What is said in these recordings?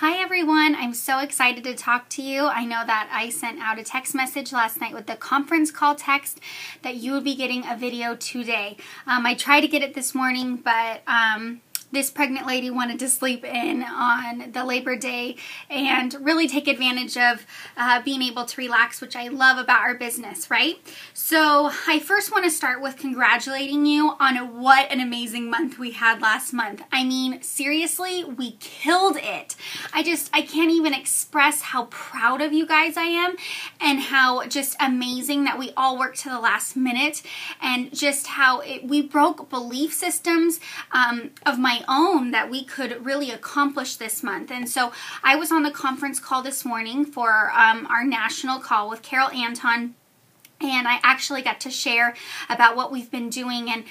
Hi everyone, I'm so excited to talk to you. I know that I sent out a text message last night with the conference call text that you would be getting a video today. I tried to get it this morning, but this pregnant lady wanted to sleep in on the Labor Day and really take advantage of being able to relax, which I love about our business, right? So I first want to start with congratulating you on what an amazing month we had last month. I mean, seriously, we killed it. I can't even express how proud of you guys I am and how just amazing that we all worked to the last minute and just how we broke belief systems of my own that we could really accomplish this month. And so I was on the conference call this morning for our national call with Carol Anton, and I actually got to share about what we've been doing, and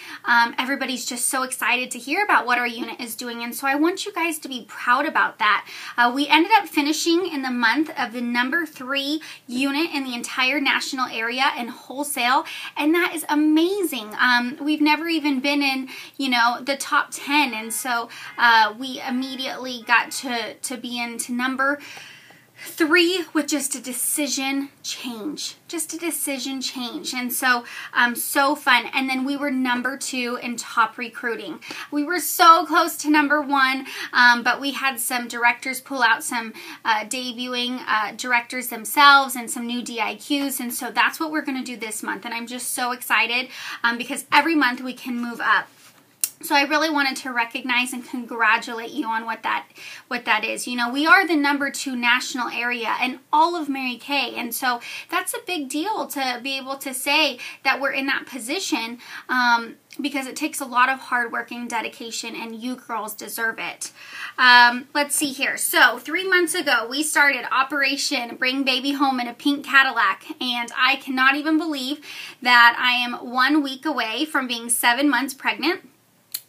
everybody's just so excited to hear about what our unit is doing, and so I want you guys to be proud about that. We ended up finishing in the month of the number 3 unit in the entire national area in wholesale, and that is amazing. We've never even been in, the top 10, and so we immediately got to be into number 3 with just a decision change. And so so fun. And then we were number 2 in top recruiting. We were so close to number 1, but we had some directors pull out some debuting directors themselves and some new DIQs, and so that's what we're going to do this month, and I'm just so excited because every month we can move up. So I really wanted to recognize and congratulate you on what that is. We are the number 2 national area in all of Mary Kay, and so that's a big deal to be able to say that we're in that position because it takes a lot of hard work and dedication, and you girls deserve it. Let's see here. So 3 months ago, we started Operation Bring Baby Home in a Pink Cadillac, and I cannot even believe that I am 1 week away from being 7 months pregnant.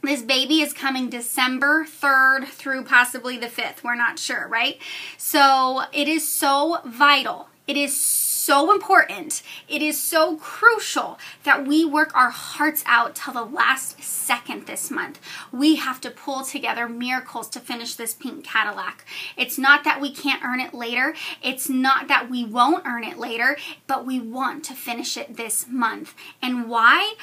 This baby is coming December 3rd through possibly the 5th. We're not sure, right? So it is so vital. It is so important. It is so crucial that we work our hearts out till the last second this month. We have to pull together miracles to finish this pink Cadillac. It's not that we can't earn it later. It's not that we won't earn it later, but we want to finish it this month. And why?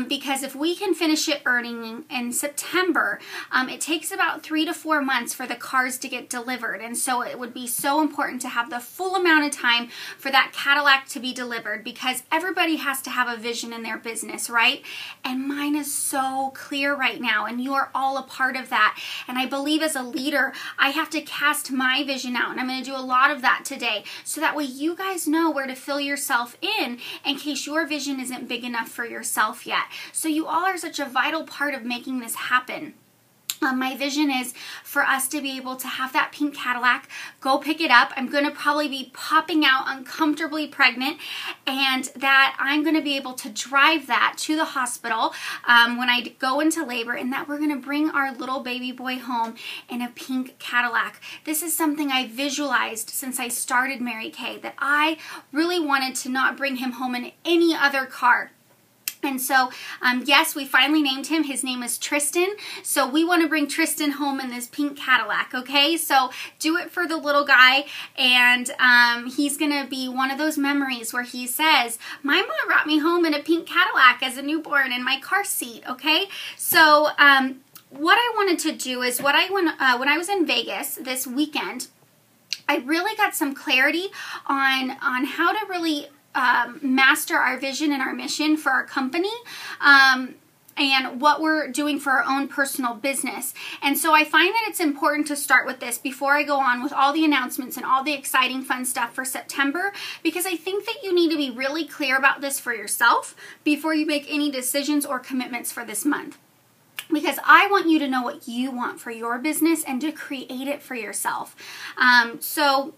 Because if we can finish it earning in September, it takes about 3 to 4 months for the cars to get delivered. And so it would be so important to have the full amount of time for that Cadillac to be delivered, because everybody has to have a vision in their business, right? And mine is so clear right now, and you are all a part of that. And I believe as a leader, I have to cast my vision out, and I'm going to do a lot of that today, so that way you guys know where to fill yourself in case your vision isn't big enough for yourself yet. So you all are such a vital part of making this happen. My vision is for us to be able to have that pink Cadillac, go pick it up. I'm going to probably be popping out uncomfortably pregnant, and that I'm going to be able to drive that to the hospital when I go into labor, and that we're going to bring our little baby boy home in a pink Cadillac. This is something I visualized since I started Mary Kay, that I really wanted to not bring him home in any other car. And so, yes, we finally named him. His name is Tristan. So we want to bring Tristan home in this pink Cadillac, okay? So do it for the little guy, and he's going to be one of those memories where he says, my mom brought me home in a pink Cadillac as a newborn in my car seat, okay? So what I wanted to do is when I was in Vegas this weekend, I really got some clarity on how to really master our vision and our mission for our company, and what we're doing for our own personal business. And so I find that it's important to start with this before I go on with all the announcements and all the exciting fun stuff for September, because I think that you need to be really clear about this for yourself before you make any decisions or commitments for this month. Because I want you to know what you want for your business and to create it for yourself. So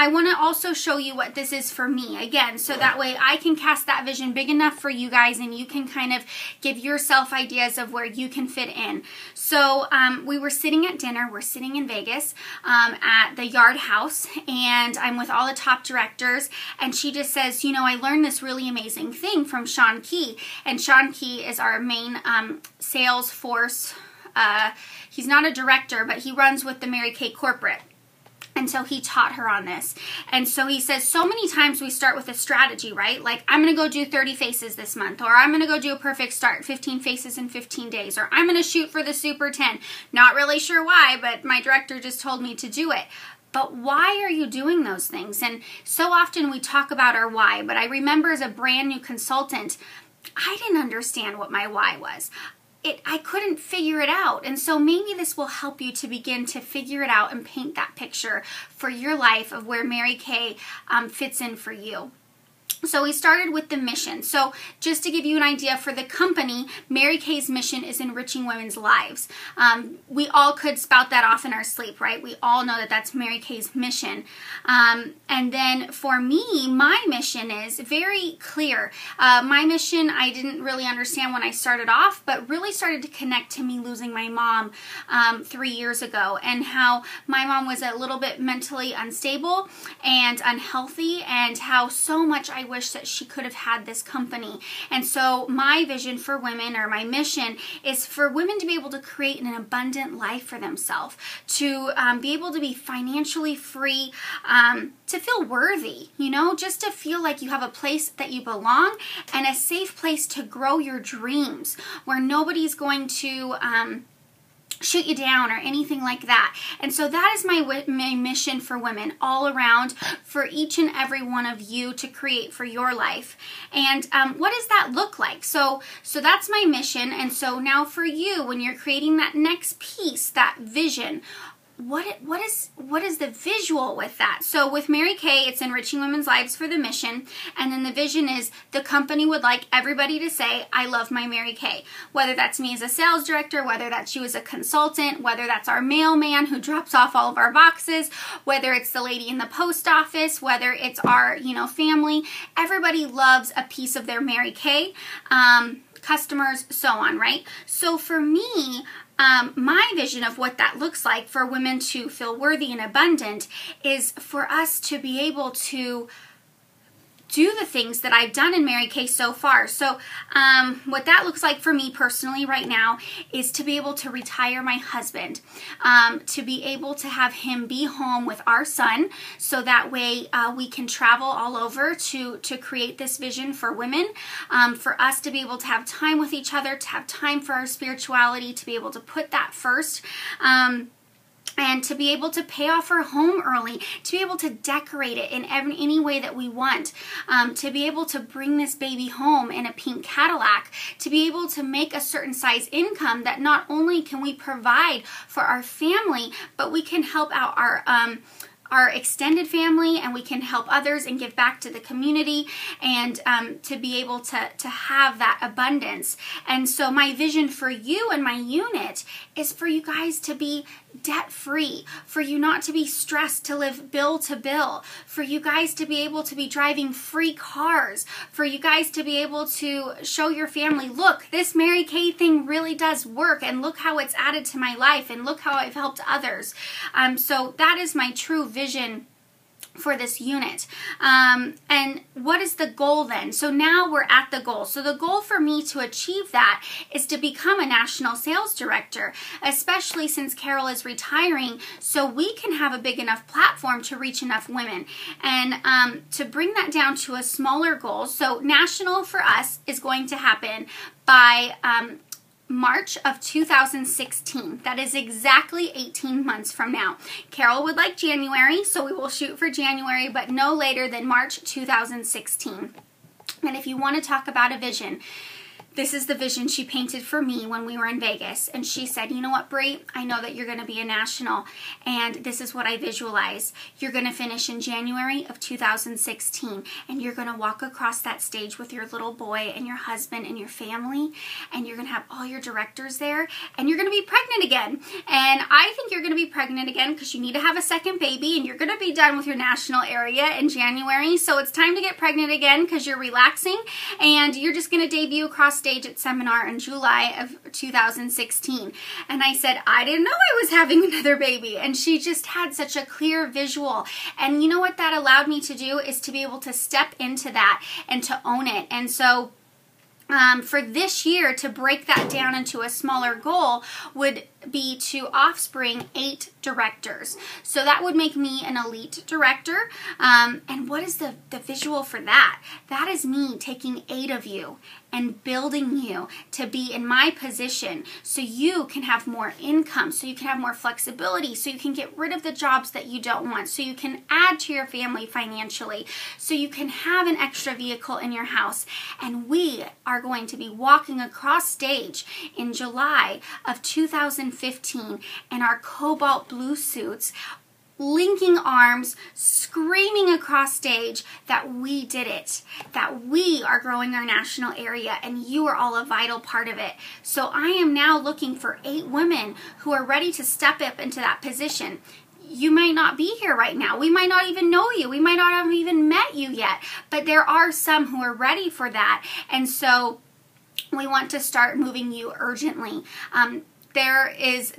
I want to also show you what this is for me, again, so that way I can cast that vision big enough for you guys, and you can kind of give yourself ideas of where you can fit in. So we were sitting at dinner. We're sitting in Vegas at the Yard House, and I'm with all the top directors, and she just says, I learned this really amazing thing from Sean Key, and Sean Key is our main sales force. He's not a director, but he runs with the Mary Kay corporate. And so he taught her on this. And so he says, so many times we start with a strategy, right? Like, I'm going to go do 30 faces this month, or I'm going to go do a perfect start, 15 faces in 15 days, or I'm going to shoot for the Super 10. Not really sure why, but my director just told me to do it. But why are you doing those things? And so often we talk about our why, but I remember as a brand new consultant, I didn't understand what my why was. I couldn't figure it out. And so maybe this will help you to begin to figure it out and paint that picture for your life of where Mary Kay fits in for you. So we started with the mission. So just to give you an idea for the company, Mary Kay's mission is enriching women's lives. We all could spout that off in our sleep, right? We all know that that's Mary Kay's mission. And then for me, my mission is very clear. My mission, I didn't really understand when I started off, but really started to connect to me losing my mom 3 years ago, and how my mom was a little bit mentally unstable and unhealthy, and how so much I wish that she could have had this company. And so my vision for women, or my mission, is for women to be able to create an abundant life for themselves, to be able to be financially free, to feel worthy, you know, just to feel like you have a place that you belong and a safe place to grow your dreams, where nobody's going to shoot you down or anything like that. And so that is my mission for women all around, for each and every one of you to create for your life. And what does that look like? So that's my mission. And so now for you, when you're creating that next piece, that vision, what is the visual with that? So with Mary Kay, it's enriching women's lives for the mission, and then the vision is the company would like everybody to say, I love my Mary Kay. Whether that's me as a sales director, whether that's you as a consultant, whether that's our mailman who drops off all of our boxes, whether it's the lady in the post office, whether it's our, family, everybody loves a piece of their Mary Kay. Customers, so on, right? So for me, my vision of what that looks like for women to feel worthy and abundant is for us to be able to do the things that I've done in Mary Kay so far. So what that looks like for me personally right now is to be able to retire my husband, to be able to have him be home with our son, so that way we can travel all over to create this vision for women, for us to be able to have time with each other, to have time for our spirituality, to be able to put that first. And to be able to pay off our home early, to be able to decorate it in any way that we want, to be able to bring this baby home in a pink Cadillac, to be able to make a certain size income that not only can we provide for our family, but we can help out our extended family, and we can help others and give back to the community, and to be able to have that abundance. And so my vision for you and my unit is for you guys to be debt-free, for you not to be stressed to live bill to bill, for you guys to be able to be driving free cars, for you guys to be able to show your family, look, this Mary Kay thing really does work, and look how it's added to my life, and look how I've helped others. So that is my true vision for this unit. And what is the goal then? So now we're at the goal. So the goal for me to achieve that is to become a national sales director, especially since Carol is retiring, so we can have a big enough platform to reach enough women. And to bring that down to a smaller goal, so national for us is going to happen by March of 2016. That is exactly 18 months from now. Carol would like January, so we will shoot for January, but no later than March 2016. And if you want to talk about a vision, this is the vision she painted for me when we were in Vegas. And she said, you know what, Brie, I know that you're going to be a national, and this is what I visualize. You're going to finish in January of 2016, and you're going to walk across that stage with your little boy and your husband and your family, and you're going to have all your directors there, and you're going to be pregnant again. And I think you're going to be pregnant again because you need to have a second baby, and you're going to be done with your national area in January. So it's time to get pregnant again because you're relaxing, and you're just going to debut across stage at seminar in July of 2016. And I said, I didn't know I was having another baby. And she just had such a clear visual. And you know what that allowed me to do is to be able to step into that and to own it. And so for this year, to break that down into a smaller goal would be to offspring 8 directors. So that would make me an elite director. And what is the visual for that? That is me taking 8 of you and building you to be in my position so you can have more income, so you can have more flexibility, so you can get rid of the jobs that you don't want, so you can add to your family financially, so you can have an extra vehicle in your house. And we are going to be walking across stage in July of 2015 in our cobalt blue suits, linking arms, screaming across stage that we did it, that we are growing our national area, and you are all a vital part of it. So I am now looking for 8 women who are ready to step up into that position. You might not be here right now. We might not even know you. We might not have even met you yet. But there are some who are ready for that. And so we want to start moving you urgently.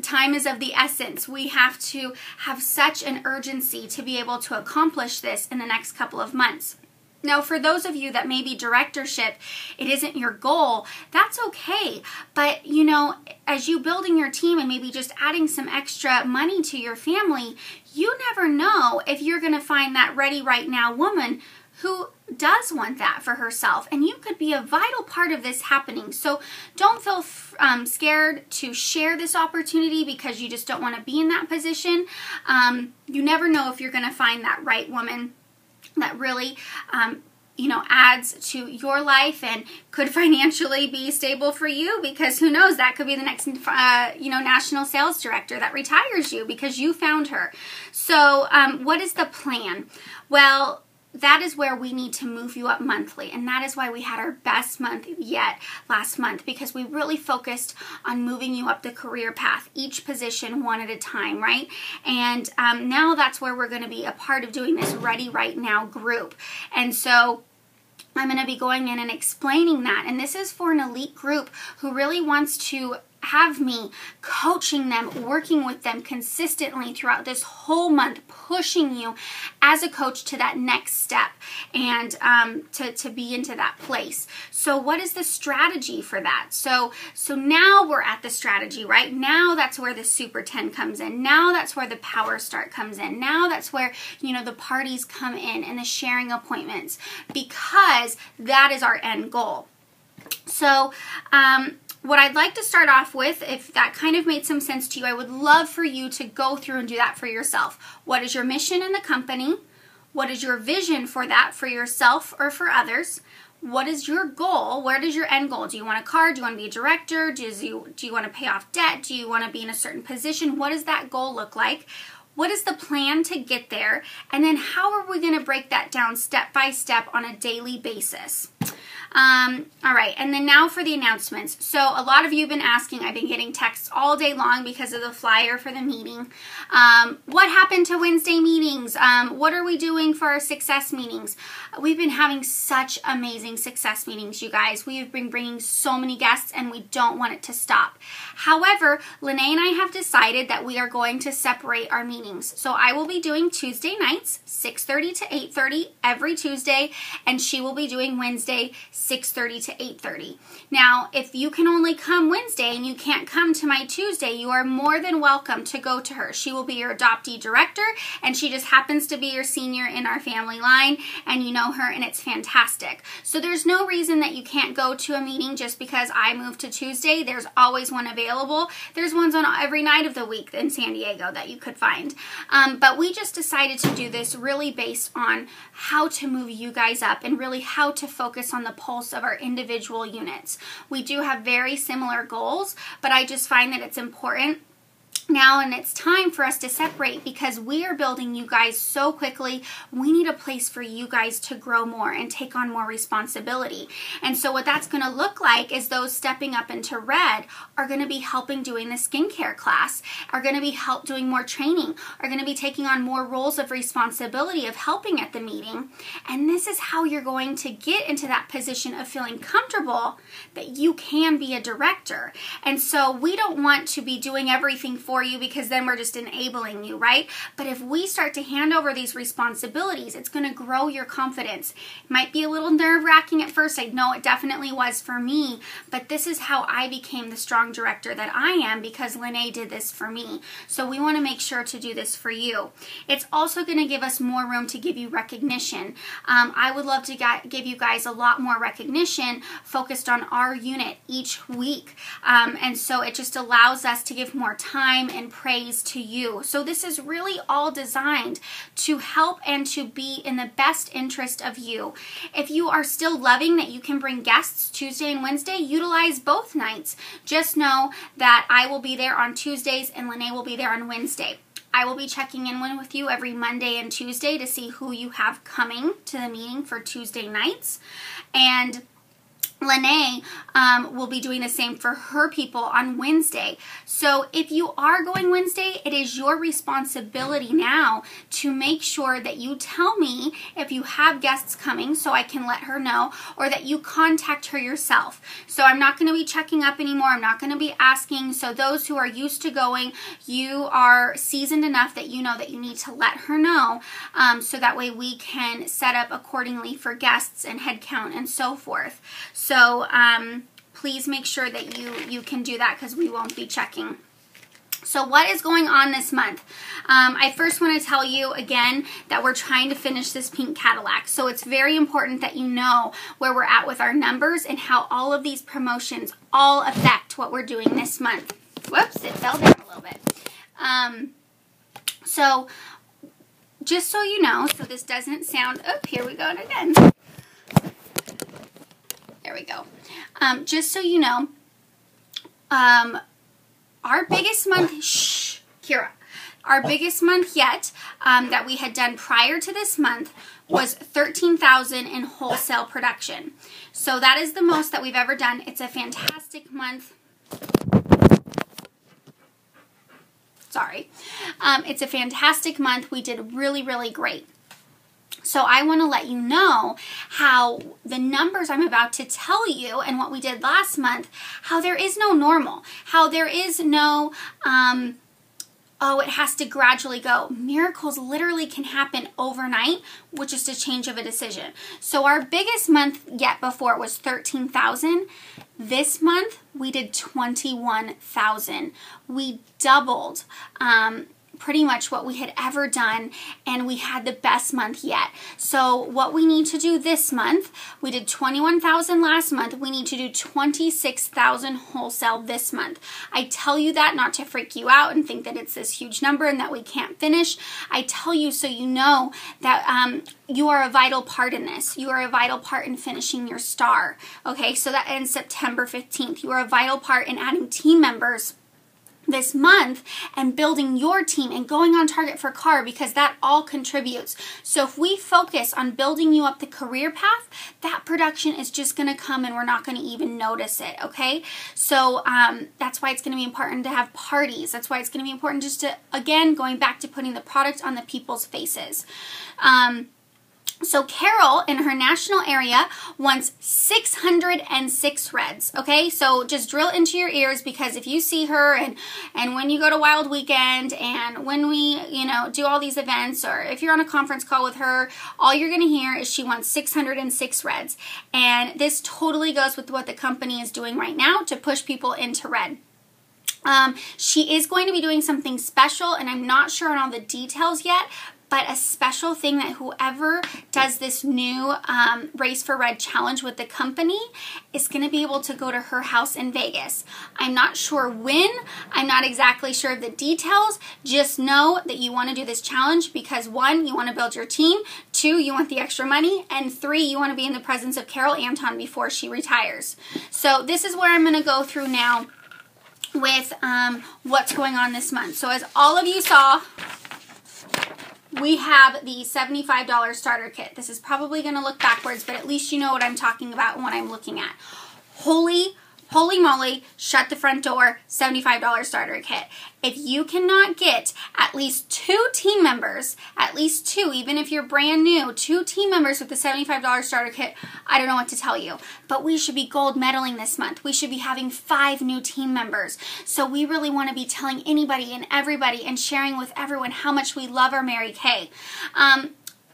Time is of the essence. We have to have such an urgency to be able to accomplish this in the next couple of months. Now, for those of you that maybe directorship, it isn't your goal, that's okay. But, you know, as you building your team and maybe just adding some extra money to your family, you never know if you're going to find that ready right now woman who does want that for herself, and you could be a vital part of this happening. So don't feel scared to share this opportunity because you just don't want to be in that position. You never know if you're going to find that right woman that really adds to your life and could financially be stable for you, because who knows, that could be the next national sales director that retires you because you found her. So what is the plan? Well, that is where we need to move you up monthly, and that is why we had our best month yet last month, because we really focused on moving you up the career path, each position one at a time, right? And now that's where we're going to be a part of doing this Ready Right Now group. And so I'm going to be going in and explaining that, and this is for an elite group who really wants to have me coaching them, working with them consistently throughout this whole month, pushing you as a coach to that next step and to be into that place. So what is the strategy for that? So now we're at the strategy, right? Now that's where the Super 10 comes in. Now that's where the Power Start comes in. Now that's where, the parties come in and the sharing appointments, because that is our end goal. So, what I'd like to start off with, if that kind of made some sense to you, I would love for you to go through and do that for yourself. What is your mission in the company? What is your vision for that for yourself or for others? What is your goal? Where does your end goal? Do you want a car? Do you want to be a director? Do you want to pay off debt? Do you want to be in a certain position? What does that goal look like? What is the plan to get there? And then how are we going to break that down step by step on a daily basis? All right, and then now for the announcements. So a lot of you have been asking, I've been getting texts all day long because of the flyer for the meeting. What happened to Wednesday meetings? What are we doing for our success meetings? We've been having such amazing success meetings, you guys. We have been bringing so many guests, and we don't want it to stop. However, Lene and I have decided that we are going to separate our meetings. So I will be doing Tuesday nights, 6:30 to 8:30 every Tuesday, and she will be doing Wednesday, 6:30 to 8:30. Now, if you can only come Wednesday and you can't come to my Tuesday, you are more than welcome to go to her. She will be your adoptee director, and she just happens to be your senior in our family line, and you know her, and it's fantastic. So there's no reason that you can't go to a meeting just because I moved to Tuesday. There's always one available. There's ones on every night of the week in San Diego that you could find. But we just decided to do this really based on how to move you guys up and really how to focus on the pulse of our individual units. We do have very similar goals, but I just find that it's important now, and it's time for us to separate because we are building you guys so quickly. We need a place for you guys to grow more and take on more responsibility. And so what that's going to look like is those stepping up into red are going to be helping doing the skincare class, are going to be doing more training, are going to be taking on more roles of responsibility of helping at the meeting. And this is how you're going to get into that position of feeling comfortable that you can be a director. And so we don't want to be doing everything for for you because then we're just enabling you, right? But if we start to hand over these responsibilities, it's going to grow your confidence. It might be a little nerve-wracking at first. I know it definitely was for me, but this is how I became the strong director that I am because Lene did this for me. So we want to make sure to do this for you. It's also going to give us more room to give you recognition. I would love to give you guys a lot more recognition focused on our unit each week. And so it just allows us to give more time and praise to you. So this is really all designed to help and to be in the best interest of you. If you are still loving that you can bring guests Tuesday and Wednesday, utilize both nights. Just know that I will be there on Tuesdays and Lene will be there on Wednesday. I will be checking in with you every Monday and Tuesday to see who you have coming to the meeting for Tuesday nights. And Lene will be doing the same for her people on Wednesday. So if you are going Wednesday, it is your responsibility now to make sure that you tell me if you have guests coming so I can let her know, or that you contact her yourself. So I'm not going to be checking up anymore. I'm not going to be asking. So those who are used to going, you are seasoned enough that you know that you need to let her know, so that way we can set up accordingly for guests and head count and so forth. So please make sure that you can do that because we won't be checking. So what is going on this month? I first want to tell you again that we're trying to finish this pink Cadillac. So it's very important that you know where we're at with our numbers and how all of these promotions all affect what we're doing this month. Whoops, it fell down a little bit. So just so you know, so this doesn't sound, oh, here we go again. There we go. Just so you know, our biggest month, Kira, our biggest month yet that we had done prior to this month was $13,000 in wholesale production. So that is the most that we've ever done. It's a fantastic month. Sorry. It's a fantastic month. We did really, really great. So I want to let you know how the numbers I'm about to tell you and what we did last month, how there is no normal, how there is no, oh, it has to gradually go. Miracles literally can happen overnight with just a change of a decision. So our biggest month yet before was 13,000. This month we did 21,000. We doubled pretty much what we had ever done, and we had the best month yet. So what we need to do this month, we did 21,000 last month, we need to do 26,000 wholesale this month. I tell you that not to freak you out and think that it's this huge number and that we can't finish. I tell you so you know that you are a vital part in this. You are a vital part in finishing your star. Okay, so that ends September 15th. You are a vital part in adding team members this month and building your team and going on target for CAR, because that all contributes. So if we focus on building you up the career path, that production is just going to come and we're not going to even notice it, okay? So that's why it's going to be important to have parties. That's why it's going to be important just to, again, going back to putting the product on the people's faces. So Carol in her national area wants 606 reds, okay? So just drill into your ears, because if you see her and when you go to Wild Weekend and when we, do all these events, or if you're on a conference call with her, all you're going to hear is she wants 606 reds. And this totally goes with what the company is doing right now to push people into red. She is going to be doing something special, and I'm not sure on all the details yet, but a special thing that whoever does this new Race for Red challenge with the company is going to be able to go to her house in Vegas. I'm not sure when. I'm not exactly sure of the details. Just know that you want to do this challenge because 1, you want to build your team, 2, you want the extra money, and 3, you want to be in the presence of Carol Anton before she retires. So this is where I'm going to go through now with what's going on this month. So as all of you saw, we have the $75 starter kit. This is probably going to look backwards, but at least you know what I'm talking about and what I'm looking at. Holy holy moly, shut the front door, $75 starter kit. If you cannot get at least 2 team members, at least 2, even if you're brand new, 2 team members with the $75 starter kit, I don't know what to tell you. But we should be gold medaling this month. We should be having 5 new team members. So we really want to be telling anybody and everybody and sharing with everyone how much we love our Mary Kay.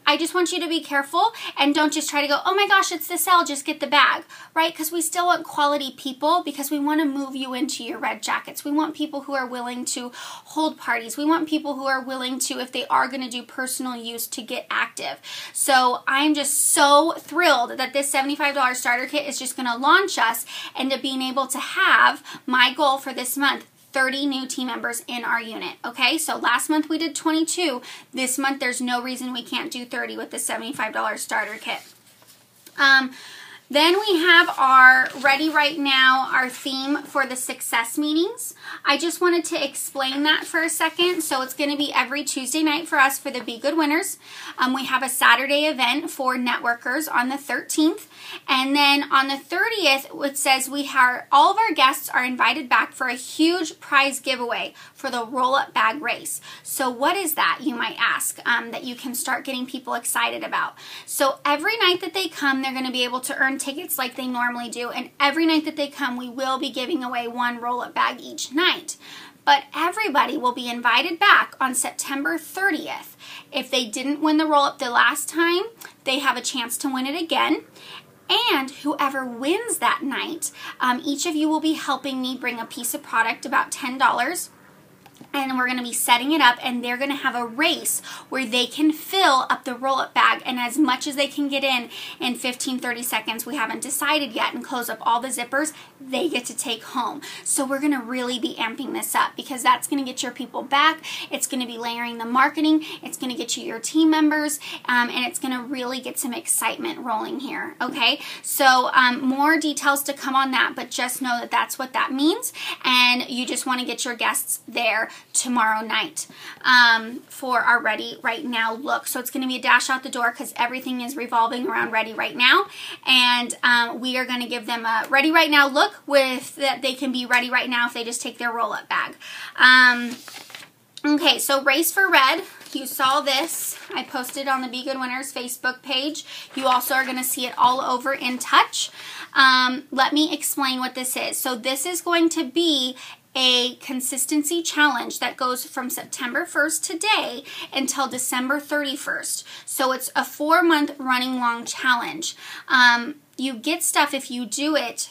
I just want you to be careful and don't just try to go, oh my gosh, it's the sale, just get the bag, right? Because we still want quality people, because we want to move you into your red jackets. We want people who are willing to hold parties. We want people who are willing to, if they are going to do personal use, to get active. So I'm just so thrilled that this $75 starter kit is just going to launch us into being able to have my goal for this month, 30 new team members in our unit, okay? So last month we did 22. This month there's no reason we can't do 30 with the $75 starter kit. Then we have our Ready Right Now, our theme for the success meetings. I just wanted to explain that for a second. So it's going to be every Tuesday night for us for the Be Good winners. We have a Saturday event for networkers on the 13th. And then on the 30th, it says all of our guests are invited back for a huge prize giveaway for the roll-up bag race. So what is that, you might ask, that you can start getting people excited about? So every night that they come, they're going to be able to earn tickets like they normally do, and every night that they come, we will be giving away 1 roll-up bag each night. But everybody will be invited back on September 30th. If they didn't win the roll-up the last time, they have a chance to win it again. And whoever wins that night, each of you will be helping me bring a piece of product, about $10. And we're going to be setting it up, and they're going to have a race where they can fill up the roll-up bag, and as much as they can get in 15-30 seconds, we haven't decided yet, and close up all the zippers, they get to take home. So we're going to really be amping this up, because that's going to get your people back. It's going to be layering the marketing. It's going to get you your team members, and it's going to really get some excitement rolling here, okay? So more details to come on that, but just know that that's what that means, and you just want to get your guests there tomorrow night for our Ready Right Now look. So it's going to be a dash out the door, because everything is revolving around Ready Right Now, and we are going to give them a Ready Right Now look with that they can be ready right now if they just take their roll-up bag. Okay, so Race for Red. You saw this. I posted on the Be Good Winners Facebook page. You also are going to see it all over In Touch. Let me explain what this is. So this is going to be a consistency challenge that goes from September 1st today until December 31st. So it's a 4-month running long challenge. You get stuff if you do it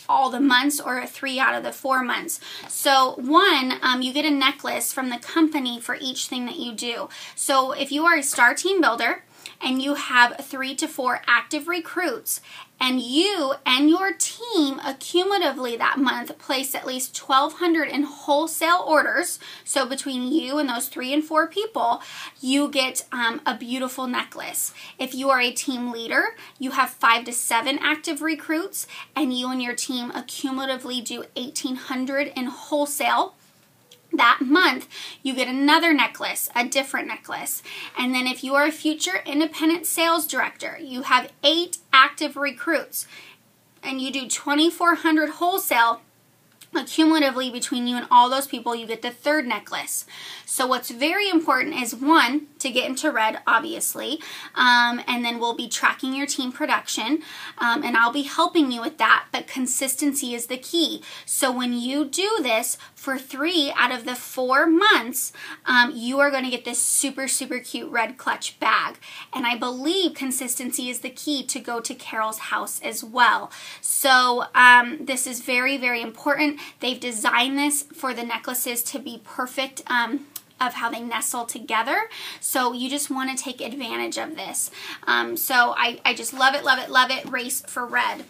all the months or 3 out of the 4 months. So one, you get a necklace from the company for each thing that you do. So if you are a star team builder and you have 3 to 4 active recruits, and you and your team accumulatively that month place at least 1,200 in wholesale orders, so between you and those 3 and 4 people, you get a beautiful necklace. If you are a team leader, you have 5 to 7 active recruits, and you and your team accumulatively do 1,800 in wholesale, that month, you get another necklace, a different necklace. And then if you are a future independent sales director, you have 8 active recruits, and you do 2,400 wholesale, accumulatively between you and all those people, you get the 3rd necklace. So what's very important is, one, to get into red, obviously, and then we'll be tracking your team production, and I'll be helping you with that, but consistency is the key. So when you do this for 3 out of the 4 months, you are going to get this super, super cute red clutch bag, and I believe consistency is the key to go to Carol's house as well. So this is very, very important. They've designed this for the necklaces to be perfect of how they nestle together. So you just want to take advantage of this. So I just love it, love it, love it. Race for Red.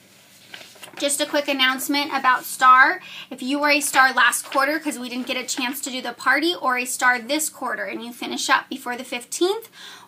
Just a quick announcement about Star. If you were a Star last quarter because we didn't get a chance to do the party, or a Star this quarter and you finish up before the 15th,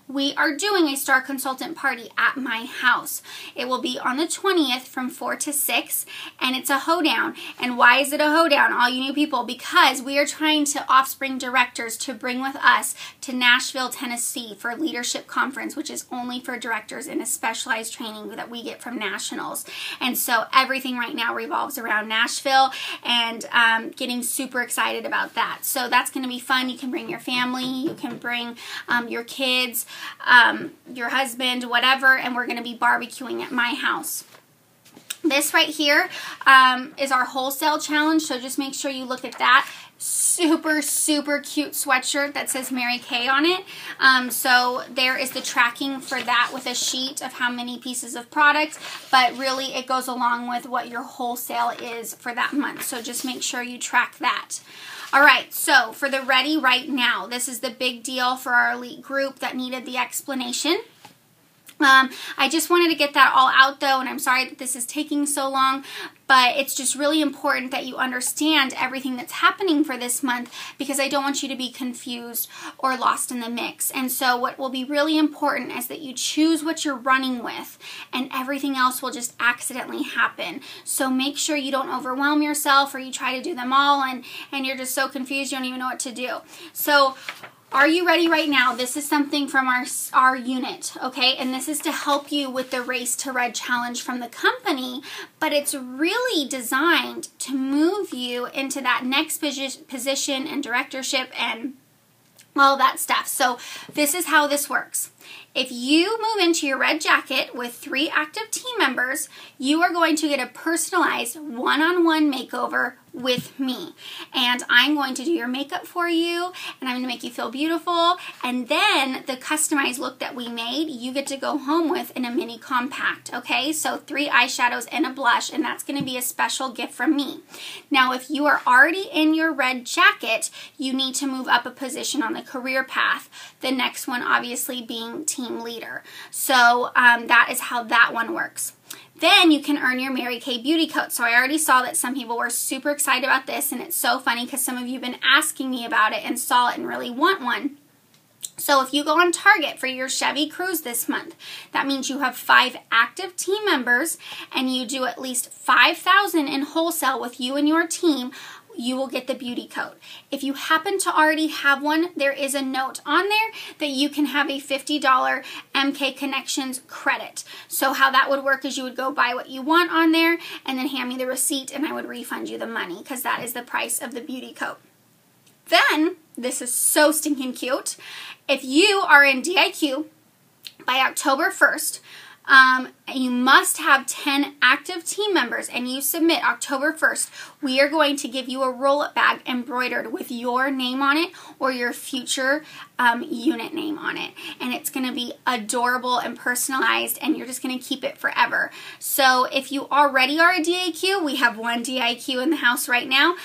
we are doing a Star Consultant party at my house. It will be on the 20th from 4 to 6, and it's a hoedown. And why is it a hoedown, all you new people? Because we are trying to Offspring directors to bring with us to Nashville, Tennessee for Leadership Conference, which is only for directors in a specialized training that we get from Nationals. And so everything right now revolves around Nashville, and getting super excited about that. So that's going to be fun. You can bring your family, you can bring your kids, your husband, whatever, and we're going to be barbecuing at my house. This right here is our wholesale challenge, so just make sure you look at that. Super, super cute sweatshirt that says Mary Kay on it. So there is the tracking for that with a sheet of how many pieces of product, but really it goes along with what your wholesale is for that month. So just make sure you track that. All right, so for the Ready Right Now, this is the big deal for our elite group that needed the explanation. I just wanted to get that all out though, and I'm sorry that this is taking so long, but it's just really important that you understand everything that's happening for this month, because I don't want you to be confused or lost in the mix. And so what will be really important is that you choose what you're running with, and everything else will just accidentally happen. So make sure you don't overwhelm yourself, or you try to do them all and you're just so confused you don't even know what to do. So are you ready right now? This is something from our unit, okay? And this is to help you with the Race to Red challenge from the company, but it's really designed to move you into that next position and directorship and all that stuff. So this is how this works. If you move into your red jacket with 3 active team members, you are going to get a personalized one-on-one makeover with me. And I'm going to do your makeup for you, and I'm going to make you feel beautiful. And then the customized look that we made, you get to go home with in a mini compact, okay? So 3 eyeshadows and a blush, and that's going to be a special gift from me. Now, if you are already in your red jacket, you need to move up a position on the career path. The next one obviously being team leader. So that is how that one works. Then you can earn your Mary Kay beauty coat. So I already saw that some people were super excited about this, and it's so funny because some of you have been asking me about it and saw it and really want one. So if you go on Target for your Chevy Cruze this month, that means you have 5 active team members and you do at least $5,000 in wholesale with you and your team, you will get the beauty coat. If you happen to already have one, there is a note on there that you can have a $50 MK Connections credit. So how that would work is you would go buy what you want on there and then hand me the receipt, and I would refund you the money, because that is the price of the beauty coat. Then, this is so stinking cute. If you are in DIQ by October 1st, you must have 10 active team members, and you submit October 1st, we are going to give you a roll-up bag embroidered with your name on it or your future unit name on it. And it's going to be adorable and personalized, and you're just going to keep it forever. So if you already are a DIQ, we have 1 DIQ in the house right now,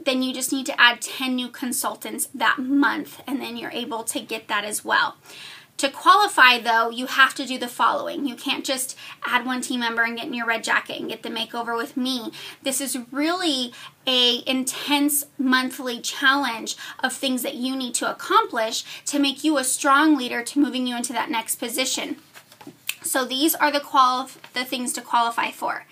then you just need to add 10 new consultants that month, and then you're able to get that as well. To qualify, though, you have to do the following. You can't just add 1 team member and get in your red jacket and get the makeover with me. This is really an intense monthly challenge of things that you need to accomplish to make you a strong leader to moving you into that next position. So these are the things to qualify for.